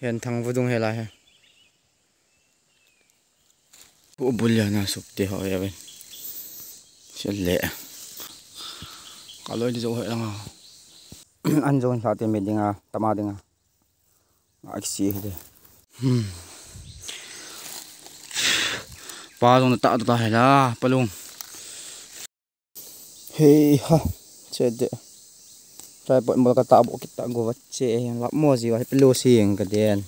hiện thằng vô dung hay là bộ bùn là na sụp thì họ vậy sẽ lẹ cả lối đi dấu hệ lắm ăn rồi sao tiền mình đi à tama đi à ai xí thế ba rồi tạo tạo hay là ba luôn hey ha chết đấy trai bọn mua cái tạo bộ cái tạo của vật chế lắm mua gì vậy pelo xiềng cái đèn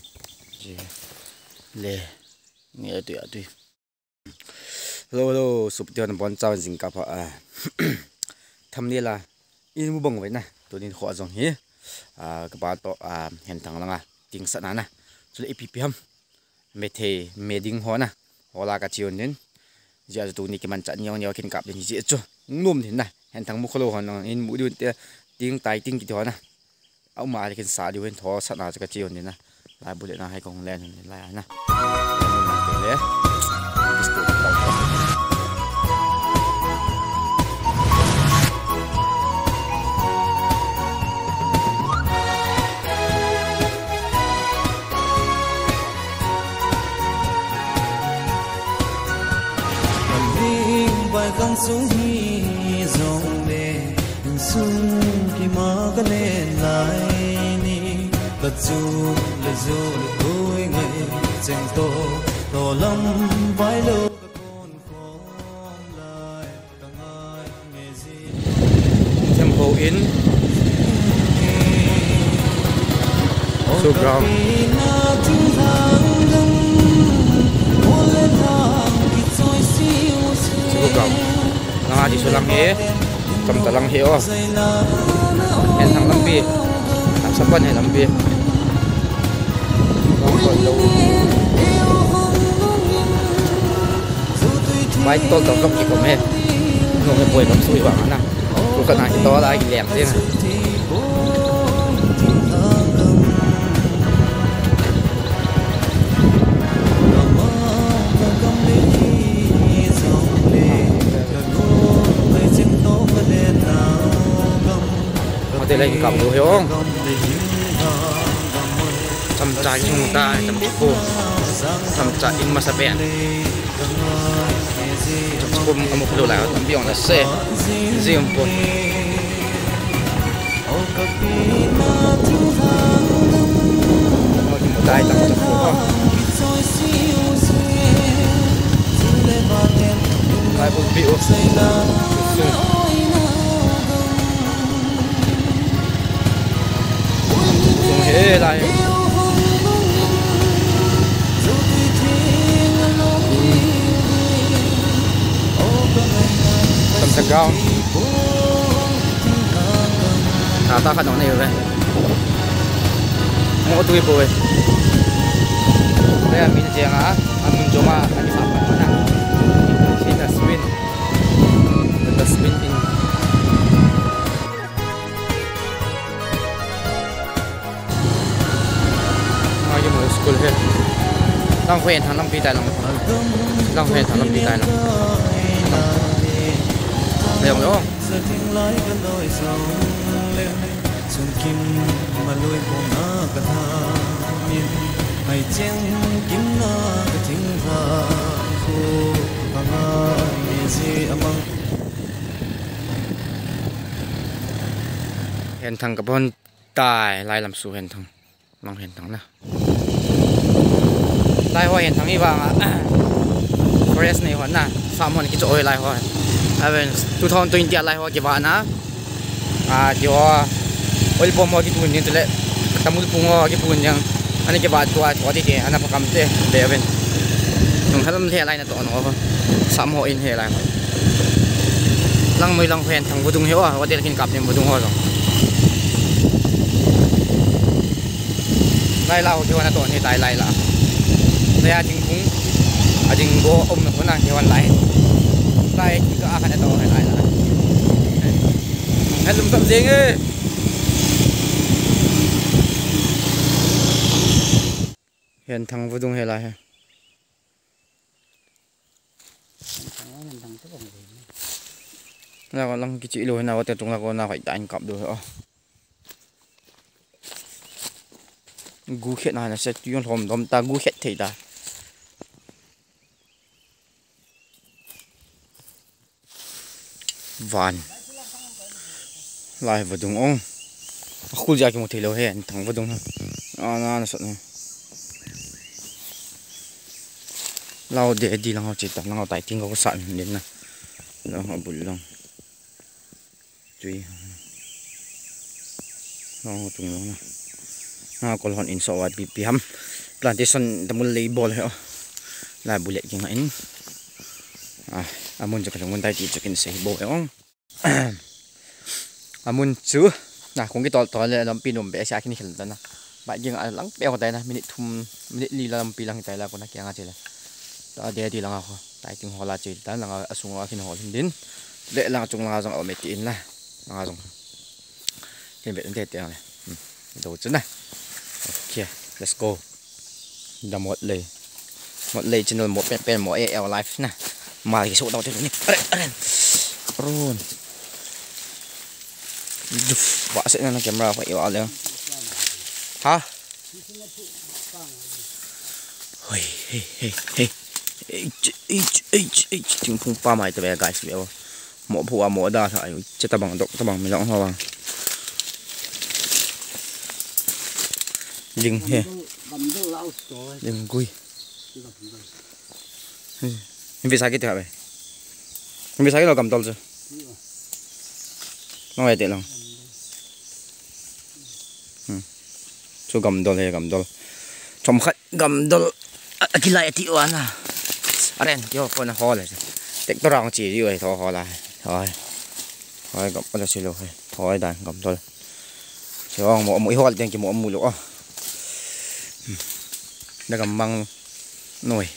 lẹ nghe tụi hello sụp tiêu nó bón trao dính cặp à thầm đi là in mua bông vậy nè tôi đi khó giống nhé các bạn to hiện thằng là tiếng sẵn nè rồi ppm mê thề mê đinh hóa nè hóa là cả chiều đến giờ tôi đi cái màn trận nhau nhau kinh cặp đến dễ chưa nôm thế này hiện thằng mua khô họ nó in mũi đuôi tiếng tai tiếng cái đó nè ông mà cái xả điều hiện thọ sẵn nào cho cả chiều đến nè lại bữa nào hay còn lên lại nè con xuống hi dòng đê xuống khi mà cái lên lại ni tất dù là tôi ngày chẳng to lắm vai lô con khom lại càng ai nghe gì tempo in so brown nga di sulang he kam talang he o en thang lampi ang sapan he lampi mai to to kam ki ko me no me poi kam sui ba na ko kana ki to la ki lem thế đây là cầm đồ hiểu không? Tầm trái chúng ta tầm cô tầm trái in masa bèn tầm cô một đồ lại tầm biong là xe riêng cô một tay tầm tầm cô tay bộ biểu thế lại tầm sạc cao ta khát nó này rồi mua tôi bồi đây là mình chèn á mình cho mà anh đi phạm phải nè xin là spin là spin in school hết đang quen thằng năm pi tài lòng đang quen thằng năm pi tài lòng hiểu không hiện thằng các bạn tài lại làm số hiện thằng mang hiện thằng nào lại hoa hiện thằng ấy vàng forest này hoàn nè farm hoàn cái chỗ lại hoa à bên 2020 lại hoa cái vàng á cho ôi bom hoa cái tuần như thế lệ tamu pung hoa cái tuần yang anh cái vàng tua thì thế anh phải cầm thế để bên chúng ta làm thế lại là tụi nó sắm hoa in thế lại lăng mấy lăng phèn thằng vô tung hiếu hoa đây là kinh cặp nhưng vô tung hoa rồi lại lao cái hoa tụi này tại lại là đây là chính cũng chính có ông nó là cái hoàn lại chỉ có ai đó lại là hết lùm tầm riêng ấy hiện thằng vô dung hay lại là còn lăng cái chị lùi nào có thể chúng là con nào phải đánh cặp được hả gu khet na sẽ tuyên hòm đom ta gu khet thầy ta van lại vào đúng ông khu gia cái một thầy lâu hẹn thằng vào đúng nó sợ này lau để đi là họ chỉ tặng họ tại tiếng có sẵn đến là nó họ bùn lòng truy nó tung nó còn hòn in sọ bị hâm plantation ta muốn lấy bol hả là bùn lệ cái này amun cho cái môn tay chỉ cho cái sấy bol không amun chứ nah kung kita tol lam pinom be sa kini khilta na ba jing lang pe ko tay na minute thum minute li lam pilang tay la ko na kya nga chela ta de di lang ako tai ting hola chil ta lang asunga kin hol din le lang chung lang jong ometi in la lang jong ken be de te ne do chen na okay let's go da một lei channel một pen một el life na mà cái số đâu thế này ron vợ sẽ là camera phải vào liền hả hey hey hey hey tiếng phun pa mày tụi bé guys béo mỏ phua mỏ đa thải chết ta bằng mình lỏng hoa bằng dừng he dừng cùi em biết sai cái gì hả vậy em biết sai cái nào cầm tol chưa nó vậy tiện lòng cho cầm đol trong khách cầm đol cái lại thì oan à anh cho con nó ho lại tết tôi rằng chỉ như vậy thôi ho lại thôi cầm bao giờ xíu rồi thôi đàn cầm đol cho mỗi ho thì chỉ mỗi mùi lỗ nó cầm băng nồi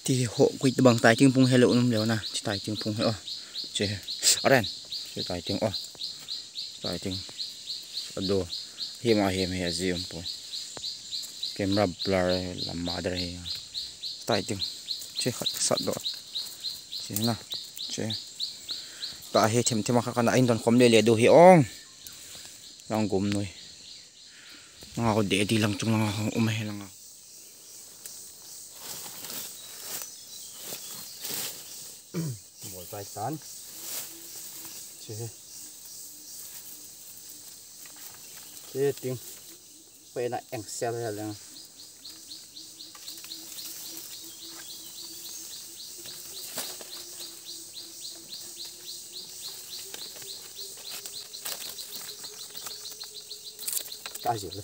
thì hộ quỳ bằng tay tiếng phun hello nôm liều nè tay tiếng phun hello chơi anh tay tiếng tay tiếng đồ hiểm hè gì không po camera blur làm mà đây tay tiếng chơi khát sạt đó chơi na chơi ta hết thêm mà các anh toàn không để đồ hiểu lòng gồm rồi nó để đi lăng chung lăng ôm hay lăng một vài tán chế tiếng về lại Excel hay là cái gì đấy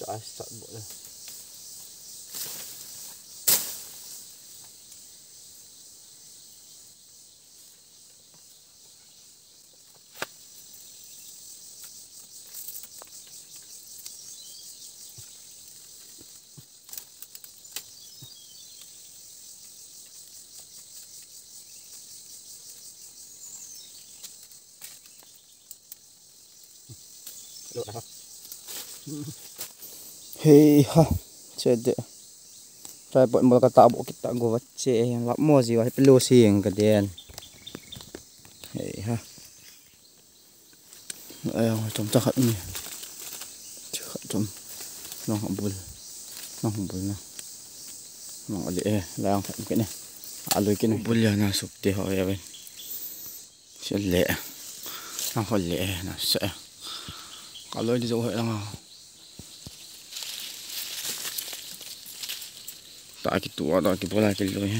cho sợi bộ này được không? Hey ha, jadi, saya buat mereka tabuk kita gua baca yang lap mo sih, wahai perlu sih yang kemudian. Hey ha, ayo macam cakap ni, cakap macam, nong bul na, nong ali lang mungkin ni, alui kini bul ya na sukti ho ya ben, sile, nong holi na se, kalau di jauh lang. Tak gitu ada kita bola kilo ya.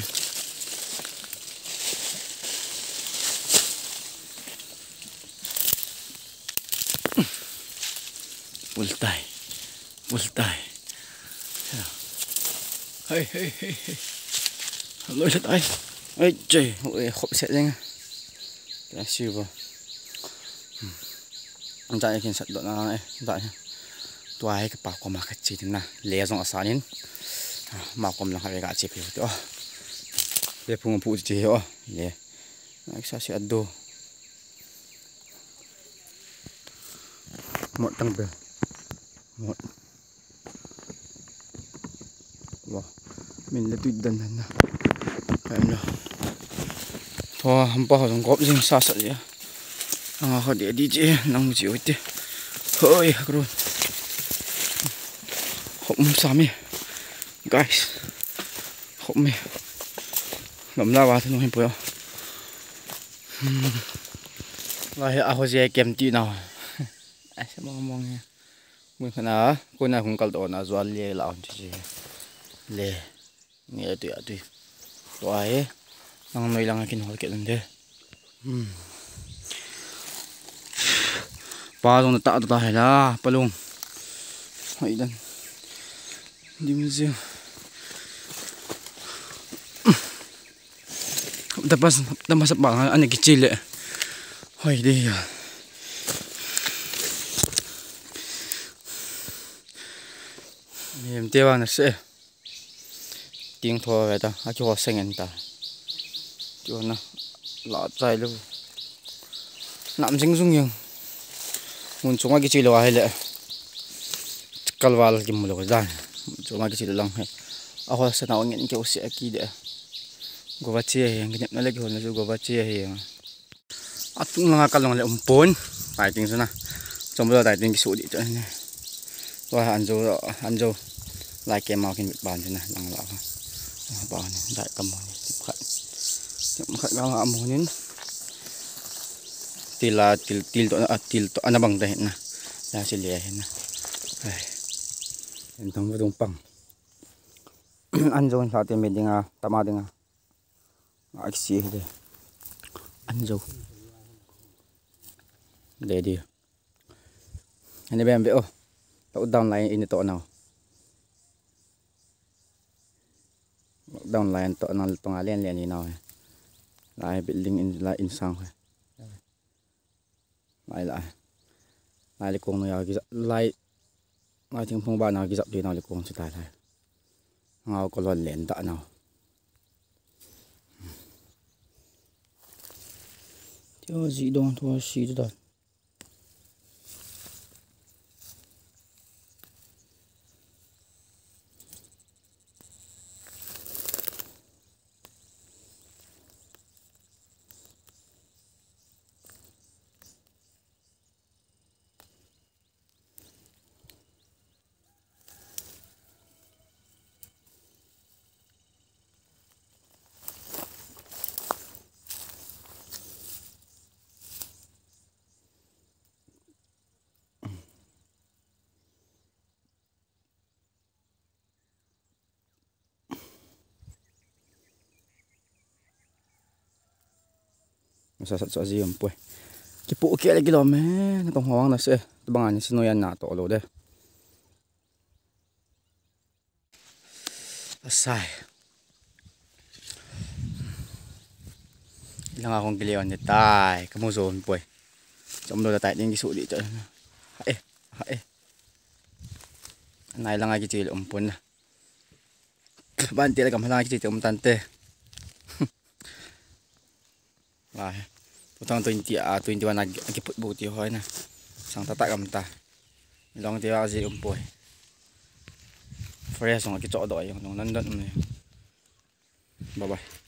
Bultai. Hey. Lôi thật ai. Ê trời, hội khóc sẽ lên. Đã siêu vào. anh chạy khi sạch đoạn này tại tôi cái bảo có mà cái gì thế nào lẽ trong sáng nên mà còn là hai cái chip hiểu đó để phun phụ chỉ hiểu lẽ nó sẽ đồ một tầng bề một wow mình là tụi đần này em đâu thôi không bao giờ góp riêng xa sợ gì họ để đi chứ nông chịu hết hơi rồi không sao mi guys không mi ngắm ra vào thì nó hình bự rồi à hồi giờ kèm tí nào ai sẽ mong nha mình khả năng cô này không cần đồ nào doan lê lão chứ lê nghe tụi rồi năng nói năng kinh hỏi kiện lần thế ba trong tạo tạo hay là ba luôn hỏi đần đi mua riêng Dapat sebang anak kecil le. Hoi dia. Em tiêu anh sẽ tiếng thua vậy ta, cho sinh anh ta, cho nó lọt dài luôn, nằm sinh dung nhiều, muốn chúng cái gì lo hay lệ, kalwal kim lo cái chúng cái gì lang hay, aku sẽ nói những kiểu sẽ kỹ đấy. Gua chia yang kenyap na lagi hon gua chia yang atung nga kalong le umpon tai ting sana chombo tai ting kisu di cha ne wa anjo lai ke mau kin ban sana lang la ba ni dai kam ni khat ga ma mo nin til to ana bang dai na la se le na ai en thong vodong pang anjo sa te me dinga tama dinga ai xí đây ăn dầu để đi anh em biết không tao down lại in tọa nào down lại tọa nào tọa lên như nào lại bị link in lại in sang rồi lại cùng nó lại tiếng phong ba nào cái dọc đi nào lại cùng sẽ tài này ngao có lần lên tọa nào cho gì đông thua xí đó masa sat gì em pui cái bộ kia lagi lo me nó tông hoang nó sẽ bằng anh xin nói anh nã tổ lô đây sai lang akong giliwan ni tay kamu zone pui trong đó là tại những cái số đi chơi hãy này là ngay cái gì là pun ban tiệt là cầm hai cái gì trong tan tê rồi tụi 21 lagi put buti hoy na sang tatak kam ta long ti wa gì pui fresh ang cái chỗ đợi long nan dan bye bye.